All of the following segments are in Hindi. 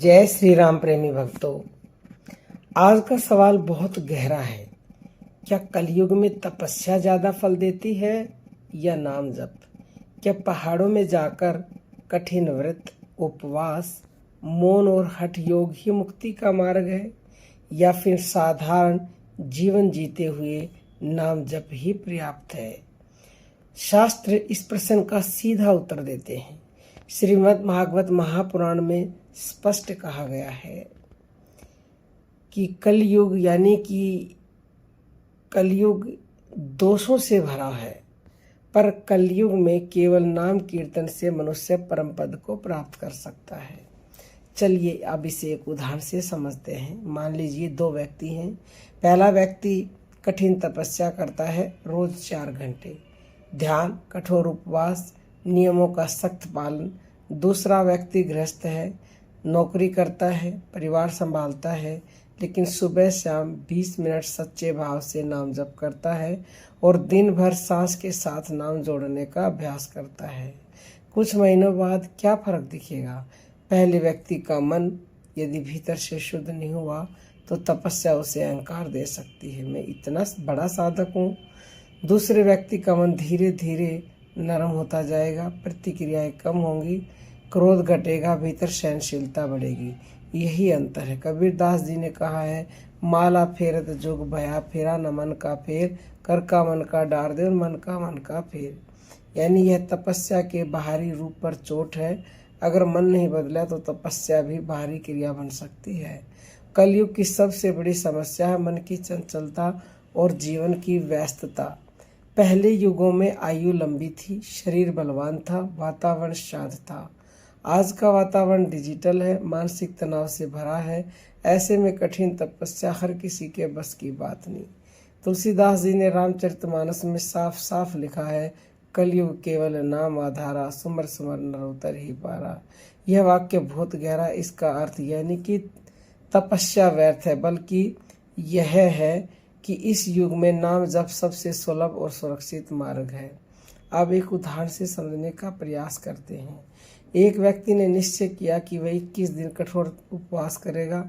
जय श्री राम प्रेमी भक्तों। आज का सवाल बहुत गहरा है। क्या कलयुग में तपस्या ज्यादा फल देती है या नाम जप? क्या पहाड़ों में जाकर कठिन व्रत, उपवास, मौन और हठ योग ही मुक्ति का मार्ग है, या फिर साधारण जीवन जीते हुए नाम जप ही पर्याप्त है? शास्त्र इस प्रश्न का सीधा उत्तर देते हैं। श्रीमद् भागवत महापुराण में स्पष्ट कहा गया है कि कलयुग यानी कि कलयुग दोषों से भरा है, पर कलयुग में केवल नाम कीर्तन से मनुष्य परम पद को प्राप्त कर सकता है। चलिए अब इसे एक उदाहरण से समझते हैं। मान लीजिए दो व्यक्ति हैं। पहला व्यक्ति कठिन तपस्या करता है, रोज 4 घंटे ध्यान, कठोर उपवास, नियमों का सख्त पालन। दूसरा व्यक्ति गृहस्थ है, नौकरी करता है, परिवार संभालता है, लेकिन सुबह शाम 20 मिनट सच्चे भाव से नाम जप करता है और दिन भर सांस के साथ नाम जोड़ने का अभ्यास करता है। कुछ महीनों बाद क्या फर्क दिखेगा? पहले व्यक्ति का मन यदि भीतर से शुद्ध नहीं हुआ तो तपस्या उसे अहंकार दे सकती है, मैं इतना बड़ा साधक हूँ। दूसरे व्यक्ति का मन धीरे धीरे नरम होता जाएगा, प्रतिक्रियाएं कम होंगी, क्रोध घटेगा, भीतर सहनशीलता बढ़ेगी। यही अंतर है। कबीरदास जी ने कहा है, माला फेरत जुग भया, फेरा न मन का फेर, कर का मन का डार दे और मन का फेर। यानी यह तपस्या के बाहरी रूप पर चोट है। अगर मन नहीं बदला तो तपस्या भी बाहरी क्रिया बन सकती है। कलयुग की सबसे बड़ी समस्या है मन की चंचलता और जीवन की व्यस्तता। पहले युगों में आयु लंबी थी, शरीर बलवान था, वातावरण शांत था। आज का वातावरण डिजिटल है, मानसिक तनाव से भरा है। ऐसे में कठिन तपस्या हर किसी के बस की बात नहीं। तुलसीदास जी ने रामचरितमानस में साफ साफ लिखा है, कलयुग केवल नाम आधारा, सुमर सुमर नर उतर ही पारा। यह वाक्य बहुत गहरा। इसका अर्थ यानी कि तपस्या व्यर्थ है, बल्कि यह है कि इस युग में नाम जप सबसे सुलभ और सुरक्षित मार्ग है। अब एक उदाहरण से समझने का प्रयास करते हैं। एक व्यक्ति ने निश्चय किया कि वह 21 दिन कठोर उपवास करेगा।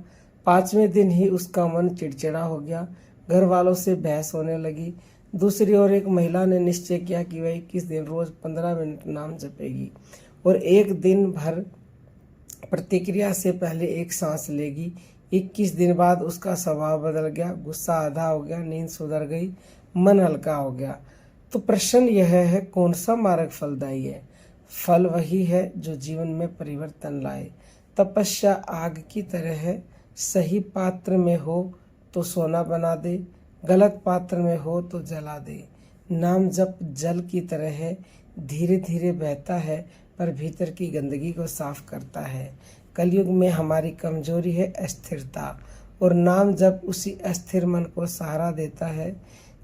5वें दिन ही उसका मन चिड़चिड़ा हो गया, घर वालों से बहस होने लगी। दूसरी ओर एक महिला ने निश्चय किया कि वह 21 दिन रोज 15 मिनट नाम जपेगी और एक दिन भर प्रतिक्रिया से पहले एक सांस लेगी। 21 दिन बाद उसका स्वभाव बदल गया, गुस्सा आधा हो गया, नींद सुधर गई, मन हल्का हो गया। तो प्रश्न यह है, कौन सा मार्ग फलदायी है? फल वही है जो जीवन में परिवर्तन लाए। तपस्या आग की तरह है, सही पात्र में हो तो सोना बना दे, गलत पात्र में हो तो जला दे। नाम जप जल की तरह है, धीरे धीरे बहता है पर भीतर की गंदगी को साफ करता है। कलयुग में हमारी कमजोरी है अस्थिरता, और नाम जप उसी अस्थिर मन को सहारा देता है।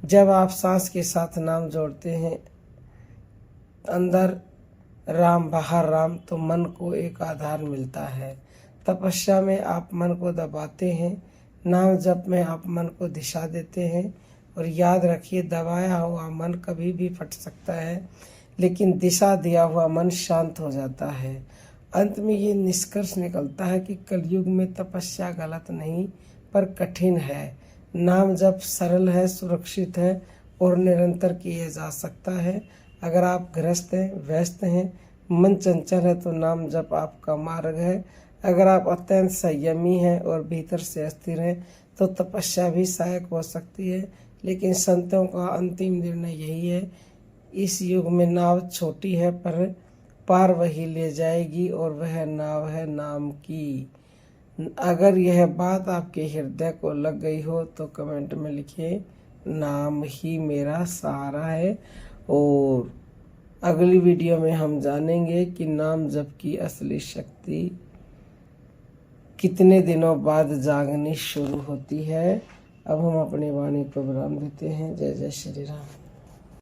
जब आप सांस के साथ नाम जोड़ते हैं, अंदर राम बाहर राम, तो मन को एक आधार मिलता है। तपस्या में आप मन को दबाते हैं, नाम जप में आप मन को दिशा देते हैं। और याद रखिए, दबाया हुआ मन कभी भी फट सकता है, लेकिन दिशा दिया हुआ मन शांत हो जाता है। अंत में ये निष्कर्ष निकलता है कि कलयुग में तपस्या गलत नहीं पर कठिन है। नाम जप सरल है, सुरक्षित है और निरंतर किया जा सकता है। अगर आप गृहस्थ हैं, व्यस्त हैं, मन चंचल है तो नाम जप आपका मार्ग है। अगर आप अत्यंत संयमी हैं और भीतर से अस्थिर हैं तो तपस्या भी सहायक हो सकती है। लेकिन संतों का अंतिम निर्णय यही है, इस युग में नाव छोटी है पर पार वही ले जाएगी, और वह नाव है नाम की। अगर यह बात आपके हृदय को लग गई हो तो कमेंट में लिखिए, नाम ही मेरा सहारा है। और अगली वीडियो में हम जानेंगे कि नाम जप की असली शक्ति कितने दिनों बाद जागनी शुरू होती है। अब हम अपनी वाणी को विराम देते हैं। जय जय श्री राम।